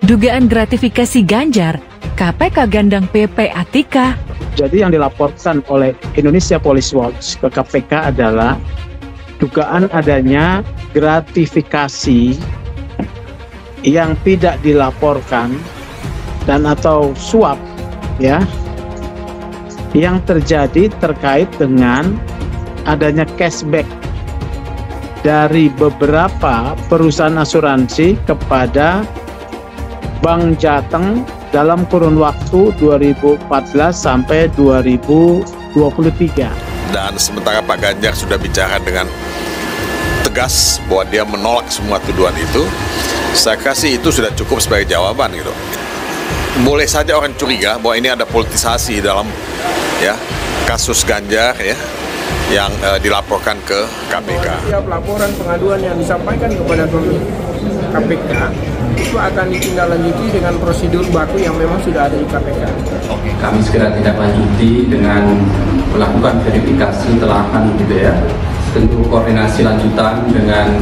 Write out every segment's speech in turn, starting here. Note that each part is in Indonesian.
dugaan gratifikasi Ganjar, KPK gandang PPATK. Jadi yang dilaporkan oleh Indonesia Police Watch ke KPK adalah dugaan adanya gratifikasi yang tidak dilaporkan dan atau suap ya yang terjadi terkait dengan adanya cashback dari beberapa perusahaan asuransi kepada Bank Jateng dalam kurun waktu 2014 sampai 2023. Dan sementara Pak Ganjar sudah bicara dengan tegas bahwa dia menolak semua tuduhan itu, saya kasih itu sudah cukup sebagai jawaban gitu. Boleh saja orang curiga bahwa ini ada politisasi dalam ya kasus Ganjar ya yang dilaporkan ke KPK. Setiap laporan pengaduan yang disampaikan kepada KPK itu akan ditindaklanjuti dengan prosedur baku yang memang sudah ada di KPK. Oke, kami segera tindak lanjuti dengan melakukan verifikasi telahan gitu ya. Tentu koordinasi lanjutan dengan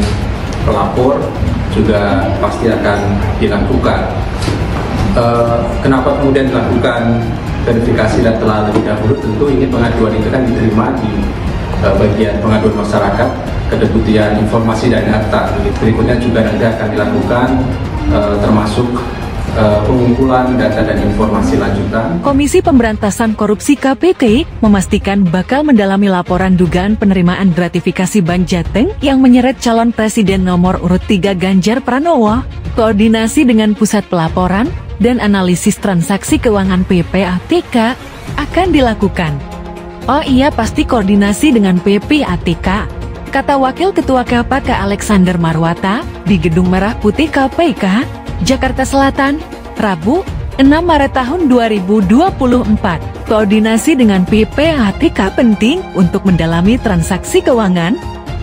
pelapor juga pasti akan dilakukan. Kenapa kemudian dilakukan verifikasi dan telah lebih dahulu? Tentu ini pengaduan itu kan diterima di bagian pengaduan masyarakat, kedeputian informasi dan data. Berikutnya juga nanti akan dilakukan termasuk pengumpulan data dan informasi lanjutan. Komisi Pemberantasan Korupsi KPK memastikan bakal mendalami laporan dugaan penerimaan gratifikasi Bank Jateng yang menyeret calon presiden nomor urut 3 Ganjar Pranowo. Koordinasi dengan pusat pelaporan dan analisis transaksi keuangan PPATK akan dilakukan. Oh iya, pasti koordinasi dengan PPATK, kata Wakil Ketua KPK Alexander Marwata di Gedung Merah Putih KPK, Jakarta Selatan, Rabu, 6 Maret tahun 2024. Koordinasi dengan PPATK penting untuk mendalami transaksi keuangan.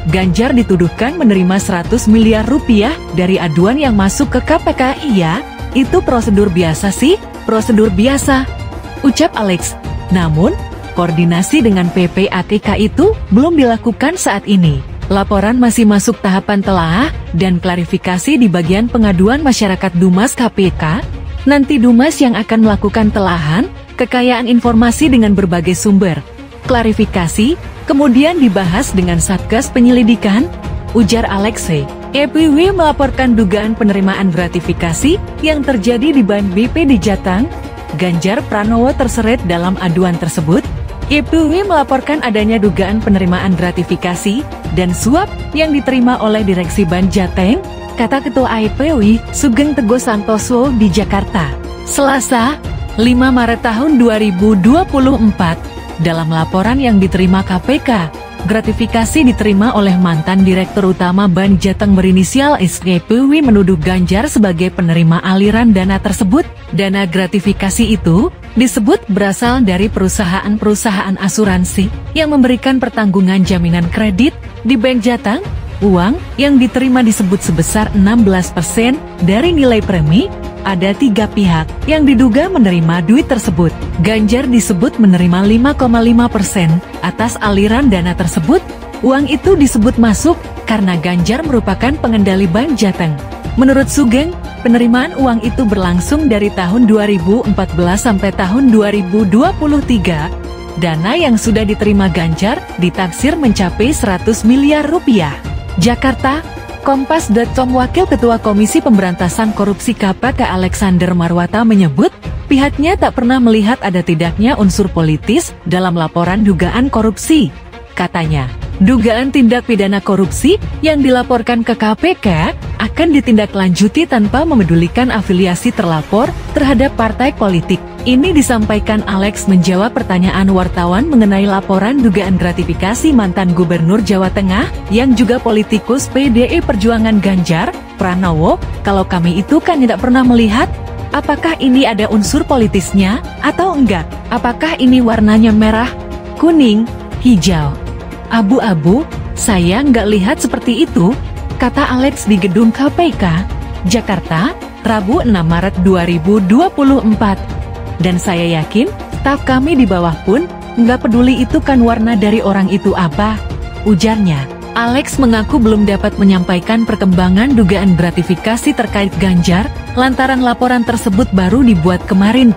Ganjar dituduhkan menerima 100 miliar rupiah dari aduan yang masuk ke KPK. Iya, itu prosedur biasa sih, prosedur biasa, ucap Alex. Namun, koordinasi dengan PPATK itu belum dilakukan saat ini. Laporan masih masuk tahapan telaah dan klarifikasi di bagian pengaduan masyarakat Dumas KPK. Nanti Dumas yang akan melakukan telahan, kekayaan informasi dengan berbagai sumber. Klarifikasi, kemudian dibahas dengan Satgas Penyelidikan, ujar Alexe. EPW melaporkan dugaan penerimaan gratifikasi yang terjadi di Bank BP di Jateng. Ganjar Pranowo terseret dalam aduan tersebut. EPW melaporkan adanya dugaan penerimaan gratifikasi dan suap yang diterima oleh Direksi Bank Jateng, kata Ketua EPW Sugeng Teguh Santoso di Jakarta, Selasa, 5 Maret tahun 2024. Dalam laporan yang diterima KPK, gratifikasi diterima oleh mantan Direktur Utama Bank Jateng berinisial SKPW menuduh Ganjar sebagai penerima aliran dana tersebut. Dana gratifikasi itu disebut berasal dari perusahaan-perusahaan asuransi yang memberikan pertanggungan jaminan kredit di Bank Jateng. Uang yang diterima disebut sebesar 16% dari nilai premi. Ada 3 pihak yang diduga menerima duit tersebut. Ganjar disebut menerima 5,5% atas aliran dana tersebut. Uang itu disebut masuk karena Ganjar merupakan pengendali Bank Jateng. Menurut Sugeng, penerimaan uang itu berlangsung dari tahun 2014 sampai tahun 2023. Dana yang sudah diterima Ganjar ditaksir mencapai 100 miliar rupiah. Jakarta, Kompas.com. Wakil Ketua Komisi Pemberantasan Korupsi KPK Alexander Marwata menyebut, pihaknya tak pernah melihat ada tidaknya unsur politis dalam laporan dugaan korupsi. Katanya, dugaan tindak pidana korupsi yang dilaporkan ke KPK akan ditindaklanjuti tanpa memedulikan afiliasi terlapor terhadap partai politik. Ini disampaikan Alex menjawab pertanyaan wartawan mengenai laporan dugaan gratifikasi mantan Gubernur Jawa Tengah yang juga politikus PDI Perjuangan Ganjar Pranowo. Kalau kami itu kan tidak pernah melihat apakah ini ada unsur politisnya atau enggak. Apakah ini warnanya merah, kuning, hijau, abu-abu? Saya nggak lihat seperti itu, kata Alex di Gedung KPK, Jakarta, Rabu 6 Maret 2024. Dan saya yakin, staf kami di bawah pun nggak peduli itu kan warna dari orang itu apa, ujarnya. Alex mengaku belum dapat menyampaikan perkembangan dugaan gratifikasi terkait Ganjar, lantaran laporan tersebut baru dibuat kemarin.